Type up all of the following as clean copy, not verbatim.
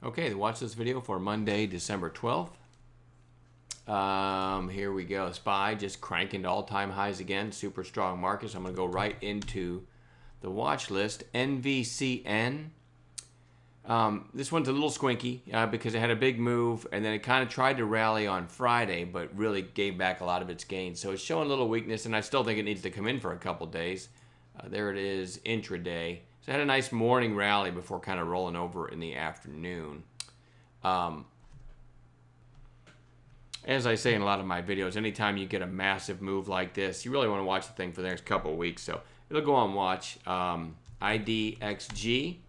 Okay, watch this video for Monday, December 12th. Here we go. SPY just cranking to all-time highs again. Super strong market. So I'm going to go right into the watch list. NVCN. This one's a little squinky because it had a big move and then it kind of tried to rally on Friday, but really gave back a lot of its gains. So it's showing a little weakness, and I still think it needs to come in for a couple days. There it is, intraday. So it had a nice morning rally before kind of rolling over in the afternoon. As I say in a lot of my videos, anytime you get a massive move like this, you really want to watch the thing for the next couple of weeks. So it'll go on watch. IDXG.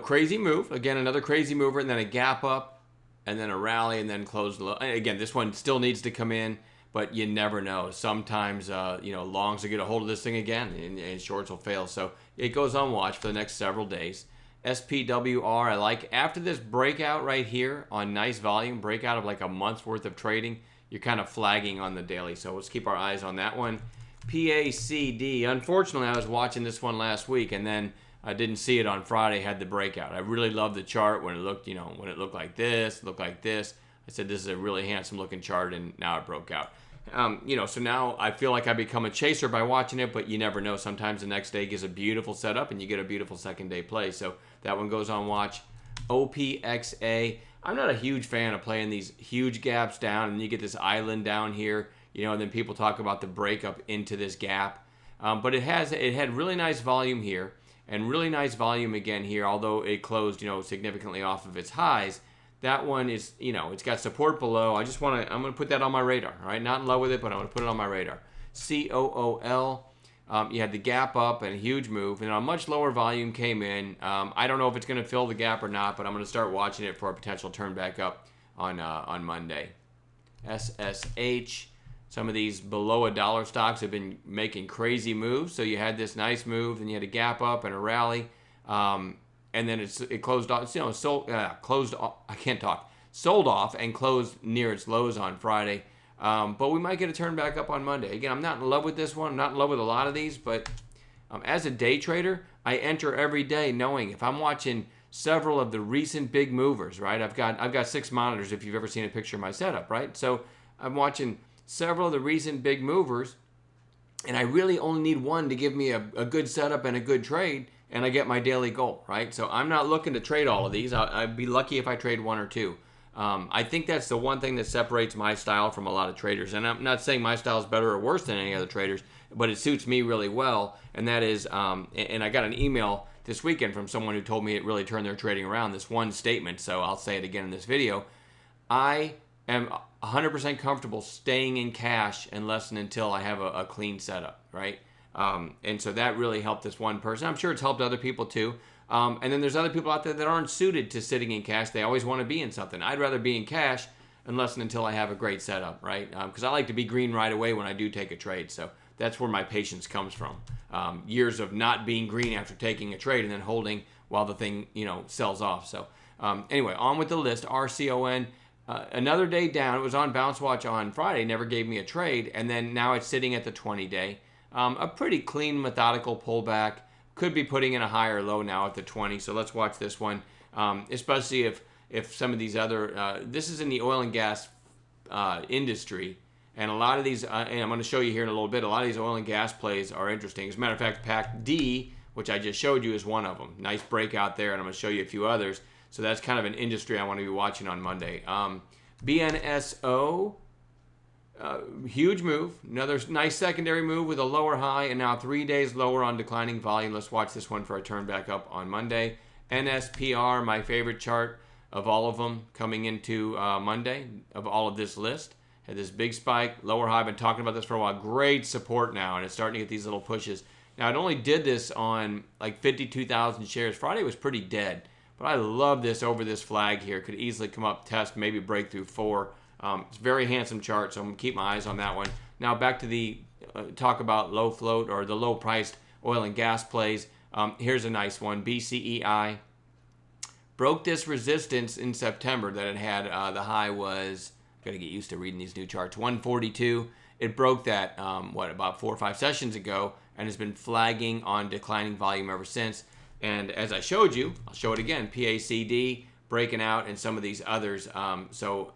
Crazy move. Again, another crazy mover, and then a gap up, and then a rally, and then close low. Again, this one still needs to come in, but you never know. Sometimes, longs will get a hold of this thing again, and shorts will fail. So it goes on watch for the next several days. SPWR, I like. After this breakout right here on nice volume, breakout of like a month's worth of trading, you're kind of flagging on the daily. So let's keep our eyes on that one. PACD. Unfortunately, I was watching this one last week, and then I didn't see it on Friday, had the breakout. I really loved the chart when it looked, when it looked like this, I said, this is a really handsome looking chart, and now it broke out. So now I feel like I become a chaser by watching it, but you never know. Sometimes the next day gives a beautiful setup and you get a beautiful second day play. So that one goes on watch. OPXA. I'm not a huge fan of playing these huge gaps down and you get this island down here, and then people talk about the breakup into this gap. But it had really nice volume here and really nice volume again here, although it closed, significantly off of its highs. That one is, it's got support below. I'm going to put that on my radar, all right? Not in love with it, but I'm going to put it on my radar. COOL, you had the gap up and a huge move, and a much lower volume came in. I don't know if it's going to fill the gap or not, but I'm going to start watching it for a potential turn back up on Monday. SSH, some of these below $1 stocks have been making crazy moves. So you had this nice move, and you had a gap up and a rally. And then it closed off, sold off and closed near its lows on Friday. But we might get a turn back up on Monday. Again, I'm not in love with this one. I'm not in love with a lot of these, but as a day trader, I enter every day knowing if I'm watching several of the recent big movers, right? I've got 6 monitors if you've ever seen a picture of my setup, right? So I'm watching several of the recent big movers, and I really only need one to give me a good setup and a good trade, and I get my daily goal, right? So I'm not looking to trade all of these. I'd be lucky if I trade one or two. I think that's the one thing that separates my style from a lot of traders. And I'm not saying my style is better or worse than any other traders, but it suits me really well. And that is, and I got an email this weekend from someone who told me it really turned their trading around, this one statement. So I'll say it again in this video. I am 100% comfortable staying in cash unless and until I have a clean setup, right? And so that really helped this one person. I'm sure it's helped other people too. And then there's other people out there that aren't suited to sitting in cash. They always want to be in something. I'd rather be in cash unless and until I have a great setup, right? Because I like to be green right away when I do take a trade. So that's where my patience comes from. Years of not being green after taking a trade and then holding while the thing, sells off. So anyway, on with the list. RCON. Another day down. It was on Bounce Watch on Friday. Never gave me a trade. And then now it's sitting at the 20-day. A pretty clean, methodical pullback. Could be putting in a higher low now at the 20. So let's watch this one, especially if some of these other, this is in the oil and gas industry. And a lot of these, and I'm going to show you here in a little bit, a lot of these oil and gas plays are interesting. As a matter of fact, PAC-D, which I just showed you, is one of them. Nice breakout there, and I'm going to show you a few others. So that's kind of an industry I want to be watching on Monday. BNSO. Huge move, another nice secondary move with a lower high, and now 3 days lower on declining volume. Let's watch this one for a turn back up on Monday. NSPR, my favorite chart of all of them coming into Monday, of all of this list. Had this big spike, lower high. I've been talking about this for a while. Great support now, and it's starting to get these little pushes. Now, it only did this on like 52,000 shares. Friday was pretty dead, but I love this over this flag here. Could easily come up, test, maybe break through 4. It's a very handsome chart, so I'm going to keep my eyes on that one. Now back to the talk about low float or the low priced oil and gas plays. Here's a nice one. BCEI broke this resistance in September that it had. The high was, got to get used to reading these new charts, 142. It broke that, about 4 or 5 sessions ago, and has been flagging on declining volume ever since. And as I showed you, I'll show it again, PACD breaking out and some of these others. So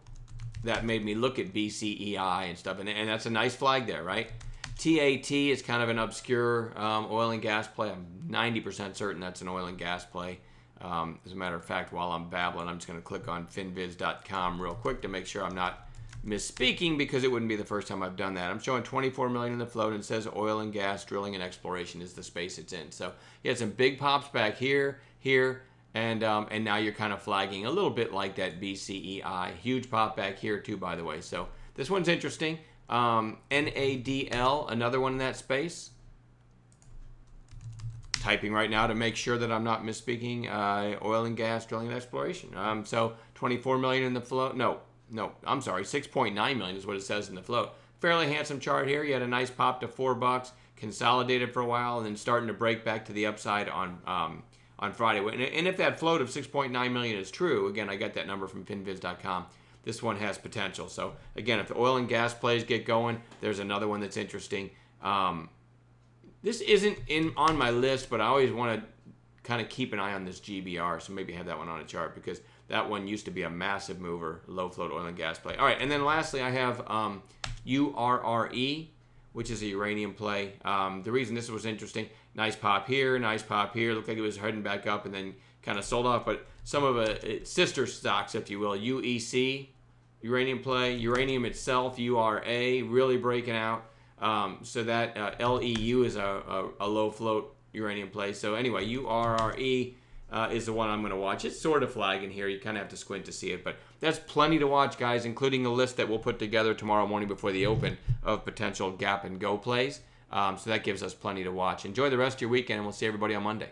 that made me look at BCEI and stuff. And that's a nice flag there, right? TAT is kind of an obscure oil and gas play. I'm 90% certain that's an oil and gas play. As a matter of fact, while I'm babbling, I'm just going to click on finviz.com real quick to make sure I'm not misspeaking, because it wouldn't be the first time I've done that. I'm showing 24 million in the float, and it says oil and gas drilling and exploration is the space it's in. So you had some big pops back here, and now you're kind of flagging a little bit like that BCEI. Huge pop back here too, by the way. So this one's interesting. NADL, another one in that space. Typing right now to make sure that I'm not misspeaking. Oil and gas drilling and exploration. So 24 million in the float. No, I'm sorry, 6.9 million is what it says in the float. Fairly handsome chart here. You had a nice pop to $4, consolidated for a while, and then starting to break back to the upside on Friday. And if that float of 6.9 million is true, again, I got that number from finviz.com, this one has potential. So again, if the oil and gas plays get going, there's another one that's interesting. This isn't on my list, but I always want to kind of keep an eye on this GBR, so maybe have that one on a chart, because that one used to be a massive mover, low float oil and gas play. All right, and then lastly, I have URRE, which is a uranium play. The reason this was interesting, nice pop here, looked like it was heading back up and then kind of sold off, but some of its sister stocks, if you will, UEC, uranium play, uranium itself, URA, really breaking out. So that LEU is a low float uranium play. So anyway, URRE is the one I'm going to watch. It's sort of flagging here. You kind of have to squint to see it, but that's plenty to watch, guys, including a list that we'll put together tomorrow morning before the open of potential gap and go plays. So that gives us plenty to watch. Enjoy the rest of your weekend, and we'll see everybody on Monday.